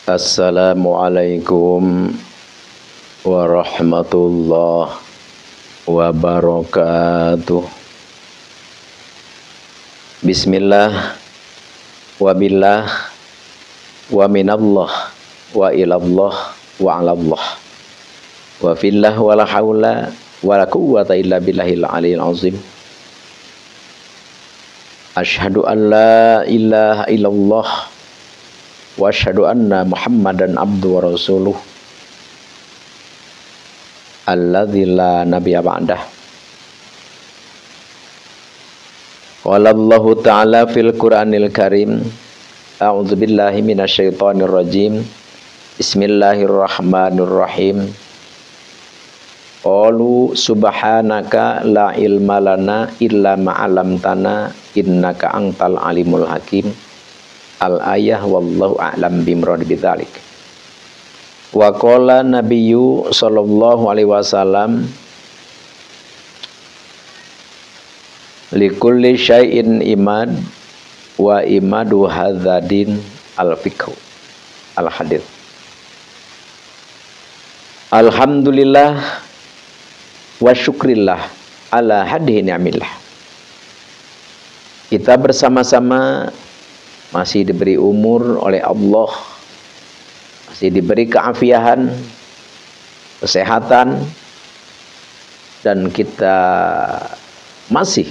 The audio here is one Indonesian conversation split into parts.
Assalamualaikum warahmatullahi wabarakatuh. Bismillah wabillah wa minallah wa ilallah wa alallah wa fillah wa la hawla wa la quwwata illa billahil aliyil azim. Asyhadu an la ilaha illallah wa asyhadu anna Muhammadan abduhu wa rasuluh alladzi la nabiyya ba'dah. Qala Allahu ta'ala fil Qur'anil Karim, a'udzu billahi minasyaitonir rajim. Bismillahirrahmanirrahim. Qalu subhanaka la ilma lana illa ma 'allamtana innaka antal alimul hakim. Al-ayah wallahu a'lam bimurad bidzalik. Wa qala nabiyyu sallallahu alaihi wasallam likulli syai'in imad wa imadu hadzadin al-fiqh al-hadits. Alhamdulillah wa syukrillah ala hadhi ni'amillah. Kita bersama-sama masih diberi umur oleh Allah, masih diberi keafiatan, kesehatan, dan kita masih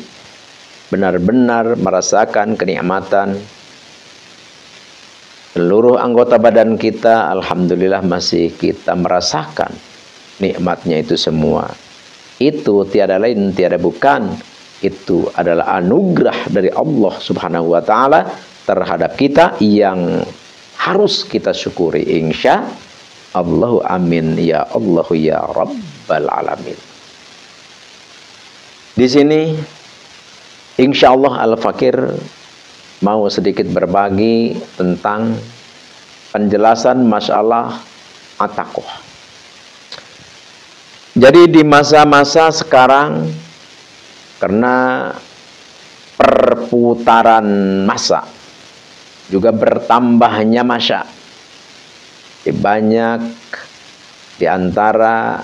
benar-benar merasakan kenikmatan seluruh anggota badan kita. Alhamdulillah masih kita merasakan nikmatnya itu semua. Itu tiada lain tiada bukan, itu adalah anugerah dari Allah Subhanahu wa ta'ala terhadap kita yang harus kita syukuri. Insya Allahu amin ya Allahu ya Rabbal alamin. Di sini insya Allah Al-Fakir mau sedikit berbagi tentang penjelasan masalah at-taqwa. Jadi di masa-masa sekarang, karena perputaran masa juga bertambahnya masa, banyak di antara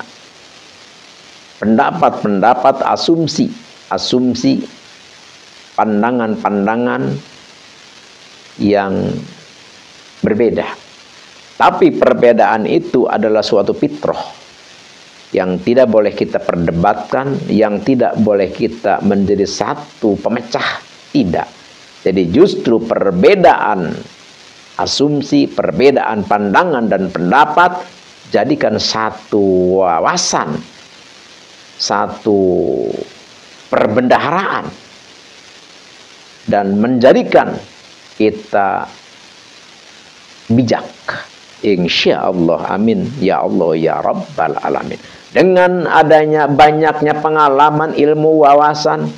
pendapat-pendapat, asumsi, pandangan-pandangan yang berbeda. Tapi perbedaan itu adalah suatu fitrah yang tidak boleh kita perdebatkan, yang tidak boleh kita menjadi satu pemecah, tidak. Jadi justru perbedaan asumsi, perbedaan pandangan dan pendapat, jadikan satu wawasan, satu perbendaharaan, dan menjadikan kita bijak. Insya Allah amin ya Allah ya Rabbal alamin. Dengan adanya banyaknya pengalaman, ilmu, wawasan,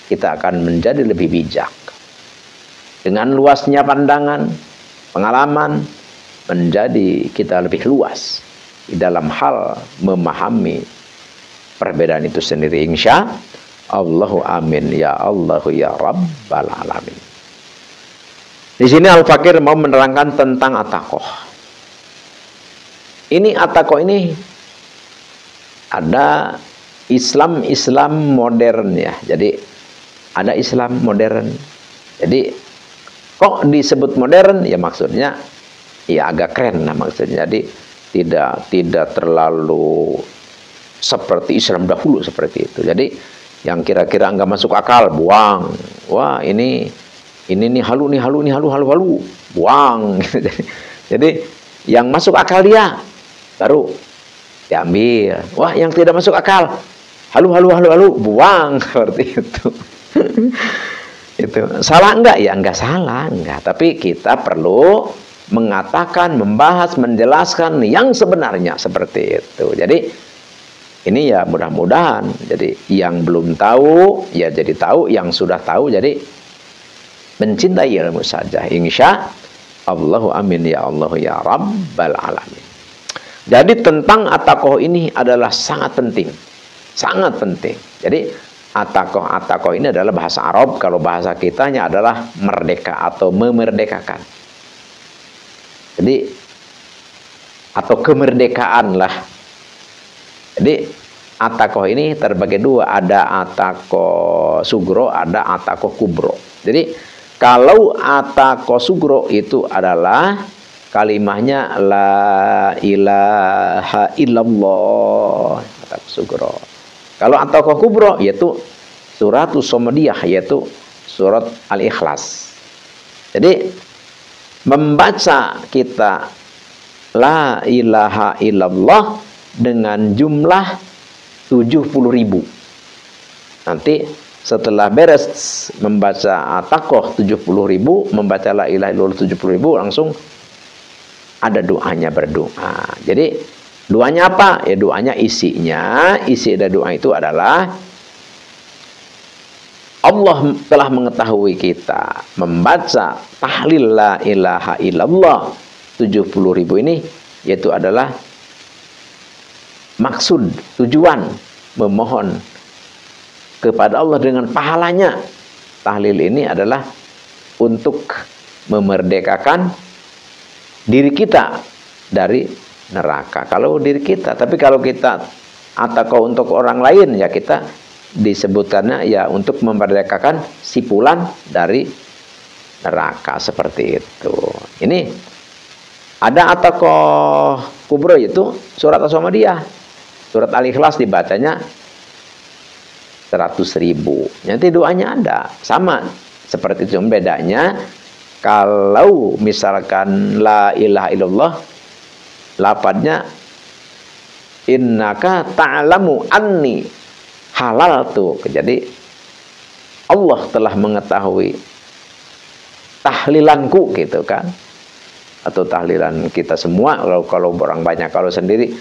kita akan menjadi lebih bijak. Dengan luasnya pandangan, pengalaman, menjadi kita lebih luas di dalam hal memahami perbedaan itu sendiri. Insya Allahu amin ya Allahu ya Rabbal alamin. Di sini Al-Fakir mau menerangkan tentang at-taqwa. Ini at-taqwa ini ada Islam modern ya. Jadi ada Islam modern. Jadi kok disebut modern? Ya maksudnya ya agak keren lah maksudnya. Jadi tidak terlalu seperti Islam dahulu seperti itu. Jadi yang kira-kira enggak masuk akal buang. Wah, ini nih halu, buang. Jadi yang masuk akal dia baru diambil. Wah, yang tidak masuk akal halu, buang. Seperti itu. Itu salah enggak? Ya enggak salah, enggak. Tapi kita perlu mengatakan, membahas, menjelaskan yang sebenarnya seperti itu. Jadi ini ya mudah-mudahan. Jadi yang belum tahu ya jadi tahu, yang sudah tahu jadi mencintai ilmu saja. Insya Allahu amin ya Allah ya Rabbal alamin. Jadi tentang at-taqwa ini adalah sangat penting. Sangat penting. Jadi at-taqwa ini adalah bahasa Arab. Kalau bahasa kitanya adalah merdeka atau memerdekakan. Jadi atau kemerdekaan lah. Jadi ataqoh ini terbagi dua, ada ataqoh sugro, ada ataqoh kubro. Jadi kalau ataqoh sugro itu adalah kalimahnya la ilaha illallah, ataqoh sugro. Kalau ataqoh kubro yaitu suratus somadiyah, yaitu surat Al-Ikhlas. Jadi membaca kita la ilaha illallah dengan jumlah 70.000. Nanti setelah beres membaca ataqoh 70.000, membaca la ilaha illallah 70.000, langsung ada doanya, berdoa. Jadi doanya apa? Ya doanya isi dari doa itu adalah Allah telah mengetahui kita membaca tahlil la ilaha illallah 70.000 ini, yaitu adalah maksud, tujuan memohon kepada Allah dengan pahalanya. Tahlil ini adalah untuk memerdekakan diri kita dari neraka. Kalau diri kita, tapi kalau kita atau untuk orang lain, ya kita disebutkannya ya untuk memerdekakan si fulan dari neraka, seperti itu. Ini ada ataqoh kubro, itu surat As-Samadiyah. Surat Al-Ikhlas dibacanya 100.000. Nanti doanya ada sama seperti itu. Bedanya kalau misalkan la ilaha illallah, lafadznya innaka ta'lamu anni halal tuh. Jadi Allah telah mengetahui tahlilanku, gitu kan, atau tahlilan kita semua. Kalau orang banyak, kalau sendiri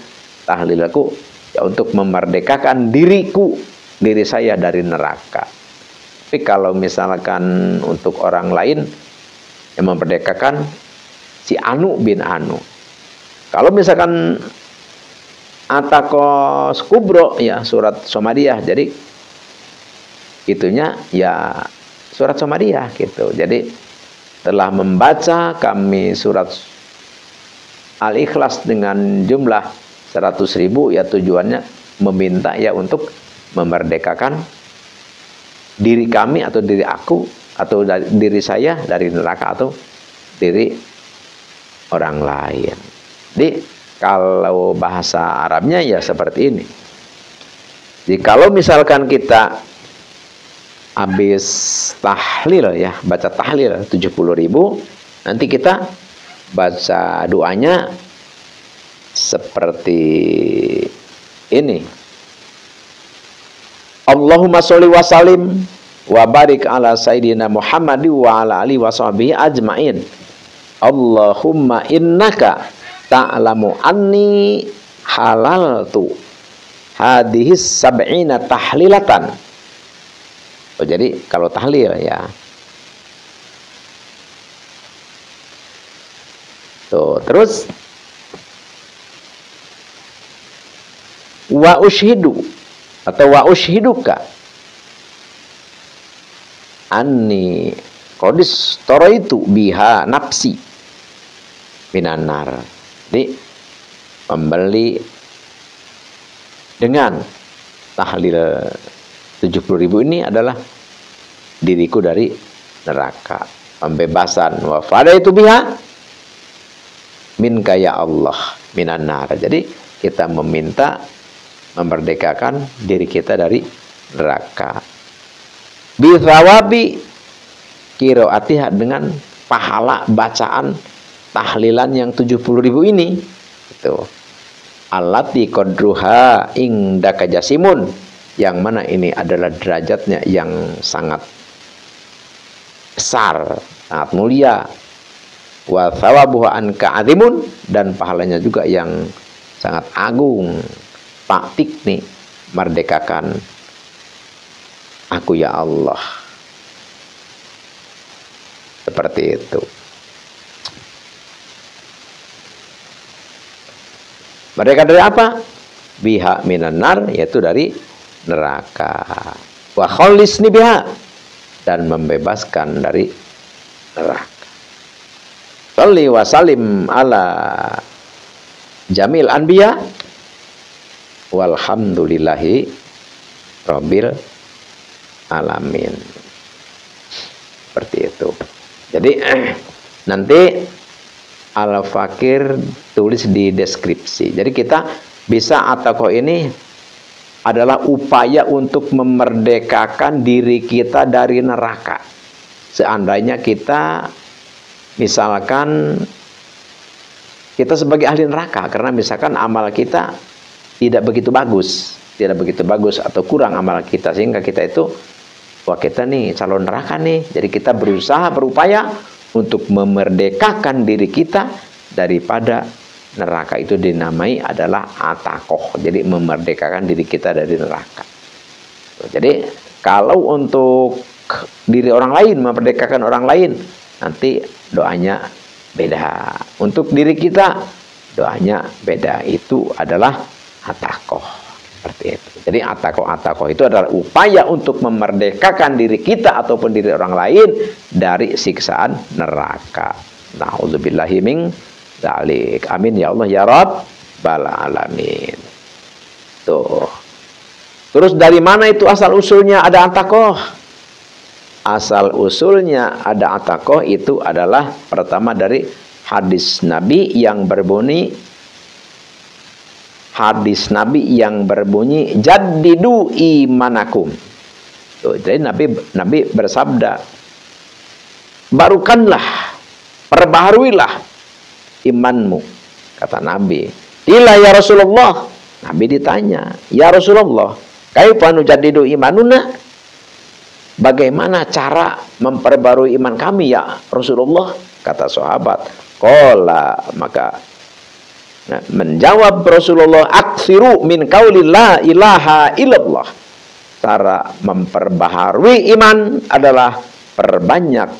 tahlilanku ya untuk memerdekakan diri saya dari neraka. Tapi kalau misalkan untuk orang lain, yang memerdekakan si Anu bin Anu. Kalau misalkan ataqoh kubro, ya surat Samadiyah. Jadi itunya ya surat Samadiyah gitu. Jadi telah membaca kami surat Al-Ikhlas dengan jumlah 100.000, ya tujuannya meminta ya untuk memerdekakan diri kami atau diri aku atau diri saya dari neraka atau diri orang lain. Jadi kalau bahasa Arabnya ya seperti ini. Jadi kalau misalkan kita habis tahlil, ya baca tahlil 70.000, nanti kita baca doanya seperti ini. Allahumma sholli wa sallim wa barik ala sayyidina Muhammad wa ala alihi wa sahbihi ajmain. Allahumma innaka ta'lamu anni halaltu hadhis sab'ina tahlilatan. Oh, jadi kalau tahlil ya. Tuh, terus wa ushidu atau wa ushiduka anni qadis taraitu biha nafsi minan nar. Jadi membeli dengan tahlil 70.000 ini adalah diriku dari neraka, pembebasan. Wa fadaitu biha minka ya Allah minan nar. Jadi kita meminta memerdekakan diri kita dari neraka. Bi thawabi qiraatiha, dengan pahala bacaan tahlilan yang 70.000 ini. Itu allati qadruha indaka jasimun, yang mana ini adalah derajatnya yang sangat besar, sangat mulia. Wa thawabuha anka azimun, dan pahalanya juga yang sangat agung. Taktik nih, merdekakan aku ya Allah. Seperti itu. Merdeka dari apa? Biha minan nar, yaitu dari neraka. Wa khallisni biha, dan membebaskan dari neraka. Salli wa salim ala jamil anbiya walhamdulillahi rabbil alamin. Seperti itu. Jadi nanti Al-Fakir tulis di deskripsi. Jadi kita bisa at-taqwa ini adalah upaya untuk memerdekakan diri kita dari neraka. Seandainya kita misalkan kita sebagai ahli neraka karena misalkan amal kita tidak begitu bagus atau kurang amal kita sehingga kita itu wah kita nih calon neraka nih. Jadi kita berupaya untuk memerdekakan diri kita daripada neraka. Itu dinamai adalah at-taqwa. Jadi memerdekakan diri kita dari neraka. Jadi kalau untuk diri orang lain, memerdekakan orang lain, nanti doanya beda. Untuk diri kita doanya beda. Itu adalah at-taqwa. Seperti itu. Jadi at-taqwa itu adalah upaya untuk memerdekakan diri kita ataupun diri orang lain dari siksaan neraka. Na'udzubillahi min dzalik. Amin ya Allah ya Rabbal alamin. Tuh. Terus dari mana itu asal usulnya ada at-taqwa? Asal usulnya ada at-taqwa itu adalah pertama dari hadis Nabi yang berbunyi jaddidu imanakum. Tuh, jadi Nabi bersabda, barukanlah, perbaharuilah imanmu, kata Nabi. Ila ya Rasulullah. Nabi ditanya, ya Rasulullah, kaifa nujaddidu imanuna? Bagaimana cara memperbarui iman kami ya Rasulullah? Kata sahabat. Qala, maka menjawab Rasulullah, aksiru min qauli la ilaha illallah. Cara memperbaharui iman adalah perbanyak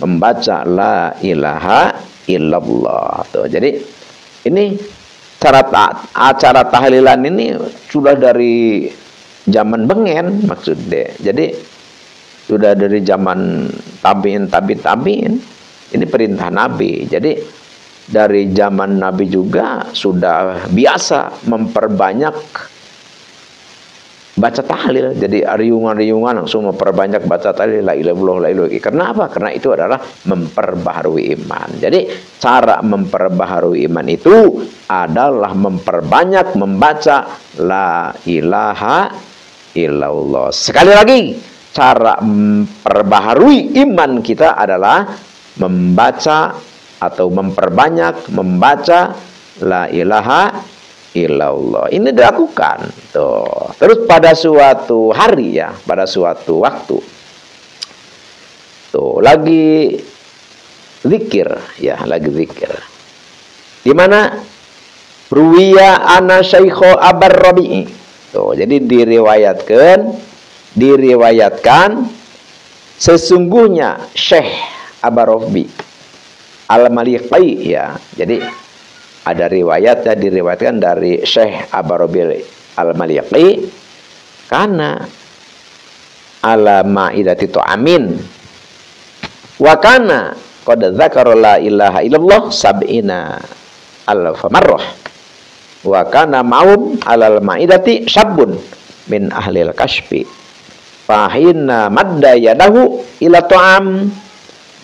membaca la ilaha illallah. Tuh, jadi ini acara tahlilan ini sudah dari zaman bengen maksudnya. Jadi sudah dari zaman tabiin. Ini perintah Nabi. Jadi dari zaman Nabi juga sudah biasa memperbanyak baca tahlil. Jadi riungan-riungan langsung memperbanyak baca tahlil la ilaha illallah la ilaha. Karena apa? Karena itu adalah memperbaharui iman. Jadi cara memperbaharui iman itu adalah memperbanyak membaca la ilaha illallah. Sekali lagi, cara memperbaharui iman kita adalah membaca atau memperbanyak membaca la ilaha illallah. Ini dilakukan. Tuh. Terus pada suatu hari ya, pada suatu waktu, tuh lagi zikir ya, lagi zikir. Di mana ruwiya ana syaikho abar rabi'i. Tuh, jadi diriwayatkan sesungguhnya Syekh Abar Rabi Al-Maliqi ya. Jadi ada riwayatnya diriwayatkan dari Syekh Abar Rabi Al-Maliqi karena ala ma'idati tu'amin wa kana qad dzakara la ilaha illallah sab'ina alfa marrah wa kana ma'um alal ma'idati syabun min ahlil kashfi fahina madda yadahu ila tu'am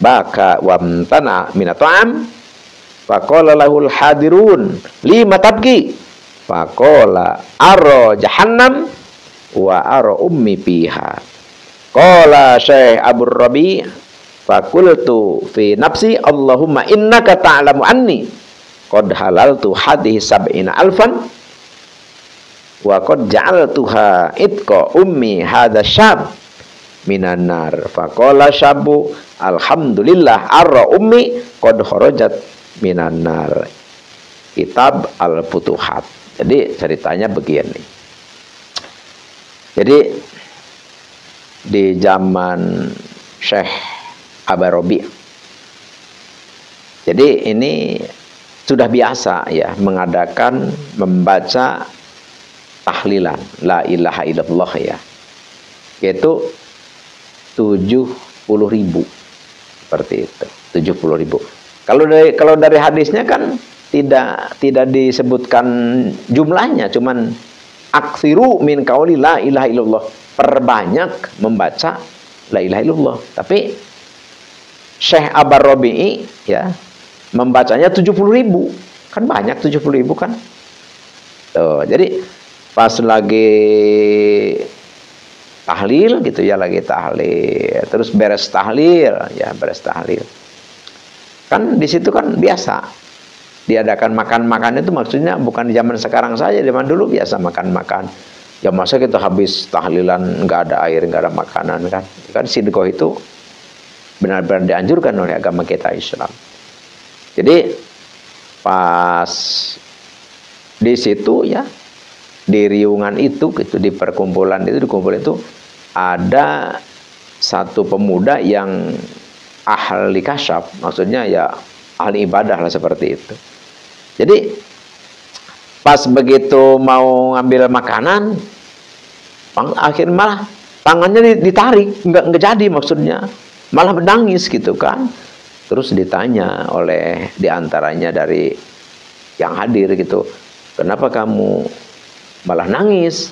baka wamtana min tu'am faqala lahul hadirun lima tabki faqala ara jahannam wa ara ummi fiha qala Syekh Abu Rabi fakultu fi nafsi Allahumma innaka ta'lamu anni qad halaltu hadhihi sab'ina alfan wa qad ja'altuha itqa ummi hadha syab minan nar faqala syabu alhamdulillah arra ummi qad kharajat minan nar. Kitab Al-Futuhat. Jadi ceritanya begini. Jadi di zaman Syekh Abar Rabi, jadi ini sudah biasa ya mengadakan membaca tahlilan la ilaha illallah ya, yaitu 70.000 seperti itu, 70.000. Kalau dari hadisnya kan tidak disebutkan jumlahnya, cuman aksiru min qauli la ilaha illallah, perbanyak membaca la ilaha illallah. Tapi Syekh Abar-Rabi'i ya membacanya 70.000, kan banyak 70.000 kan. Tuh, jadi pas lagi tahlil gitu ya, lagi tahlil, terus beres tahlil ya, beres tahlil. Kan di situ kan biasa diadakan makan-makan, itu maksudnya bukan di zaman sekarang saja, zaman dulu biasa makan-makan. Ya masa kita habis tahlilan nggak ada air, nggak ada makanan kan? Kan sidqoh itu benar-benar dianjurkan oleh agama kita Islam. Jadi pas di situ ya, di riungan itu gitu, di perkumpulan itu, ada satu pemuda yang ahli kasyaf, maksudnya ya ahli ibadah lah seperti itu. Jadi pas begitu mau ngambil makanan, akhirnya malah tangannya ditarik, nggak jadi, maksudnya malah menangis gitu kan. Terus ditanya oleh diantaranya dari yang hadir gitu, kenapa kamu malah nangis,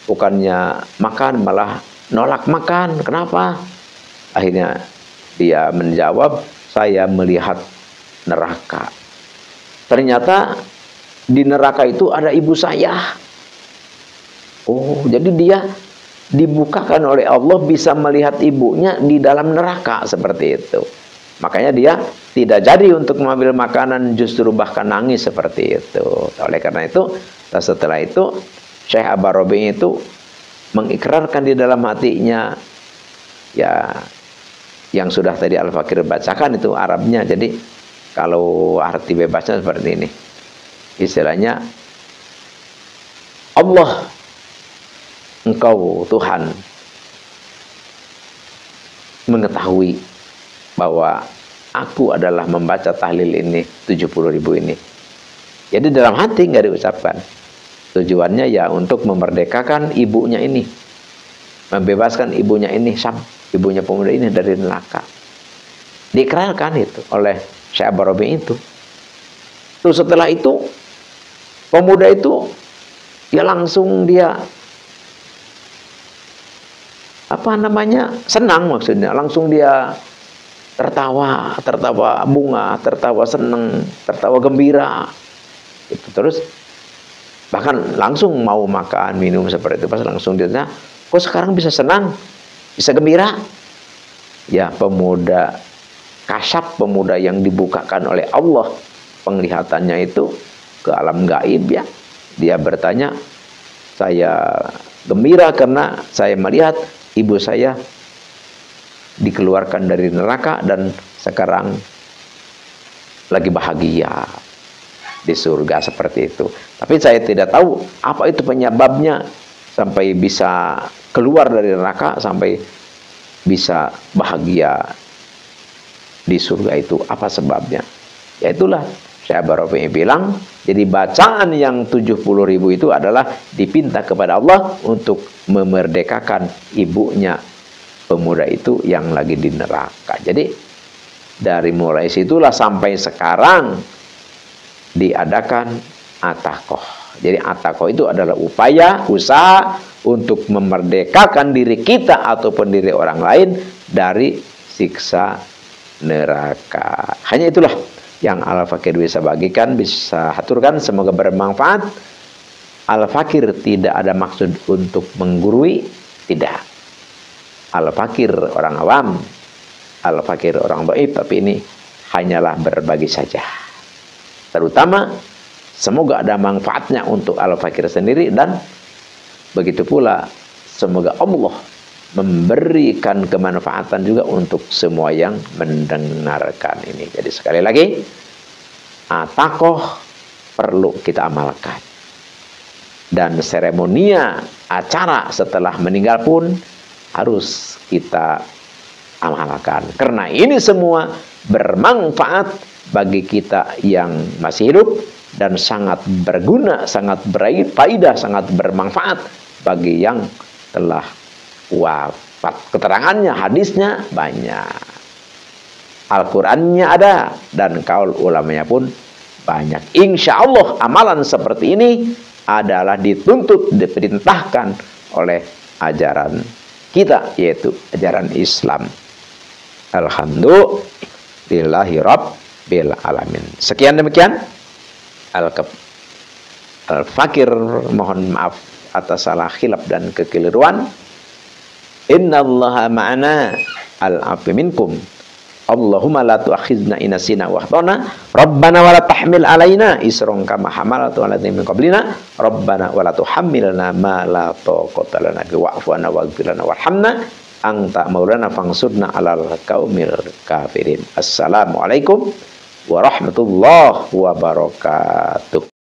bukannya makan malah nolak makan, kenapa? Akhirnya dia menjawab, saya melihat neraka. Ternyata di neraka itu ada ibu saya. Oh, jadi dia dibukakan oleh Allah bisa melihat ibunya di dalam neraka seperti itu. Makanya dia tidak jadi untuk mengambil makanan, justru bahkan nangis seperti itu. Oleh karena itu, setelah itu Syekh Abar-Rabi'i itu mengikrarkan di dalam hatinya ya, yang sudah tadi Al-Fakir bacakan itu Arabnya. Jadi kalau arti bebasnya seperti ini, istilahnya, Allah, Engkau Tuhan mengetahui bahwa aku adalah membaca tahlil ini 70.000 ini. Jadi dalam hati nggak diucapkan. Tujuannya ya untuk memerdekakan ibunya ini, membebaskan ibunya ini, ibunya pemuda ini dari neraka. Diikrarkan itu oleh Syekh Abar-Rabi'i itu. Terus setelah itu pemuda itu ya langsung dia senang, maksudnya langsung dia tertawa bunga, tertawa senang, tertawa gembira itu. Terus bahkan langsung mau makan minum seperti itu. Pas langsung dia tanya, kok sekarang bisa senang, bisa gembira? Ya, pemuda kasyaf, pemuda yang dibukakan oleh Allah penglihatannya itu ke alam gaib ya. Dia bertanya, saya gembira karena saya melihat ibu saya dikeluarkan dari neraka dan sekarang lagi bahagia di surga seperti itu. Tapi saya tidak tahu apa itu penyebabnya sampai bisa keluar dari neraka, sampai bisa bahagia di surga itu. Apa sebabnya? Ya itulah Syekh Abar-Rabi'i bilang, jadi bacaan yang 70.000 itu adalah dipinta kepada Allah untuk memerdekakan ibunya pemuda itu yang lagi di neraka. Jadi dari mulai situlah sampai sekarang diadakan atakoh. Jadi atakoh itu adalah usaha untuk memerdekakan diri kita ataupun diri orang lain dari siksa neraka. Hanya itulah yang Al-Fakir bisa bagikan, bisa haturkan, semoga bermanfaat. Al-Fakir tidak ada maksud untuk menggurui, tidak. Al-Fakir orang awam, Al-Fakir orang dhaif, tapi ini hanyalah berbagi saja. Terutama semoga ada manfaatnya untuk Al-Fakir sendiri, dan begitu pula semoga Allah memberikan kemanfaatan juga untuk semua yang mendengarkan ini. Jadi sekali lagi, atakoh perlu kita amalkan, dan seremonia acara setelah meninggal pun harus kita amalkan, karena ini semua bermanfaat bagi kita yang masih hidup, dan sangat berguna, sangat berfaedah, sangat bermanfaat bagi yang telah wafat. Keterangannya, hadisnya banyak. Al-Qur'annya ada, dan kaul ulamanya pun banyak. Insya Allah amalan seperti ini adalah dituntut, diperintahkan oleh ajaran kita, yaitu ajaran Islam. Alhamdulillahi Rabbil Alamin. Sekian demikian. Al-Fakir mohon maaf atas salah khilaf dan kekeliruan. Innallaha ma'ana al-'afwi minkum. Allahumma la tu'akhizna in nasina wa akhtana. Rabbana wa la tahmil alaina isran kama hamaltu 'ala alladziina min qablina. Rabbana wa la tuhammilna ma la taqata lana bihi wa'fu 'anna waghfir lana warhamna anta maulana fansurna 'alal qaumil kafirin. Assalamualaikum warahmatullahi wabarakatuh.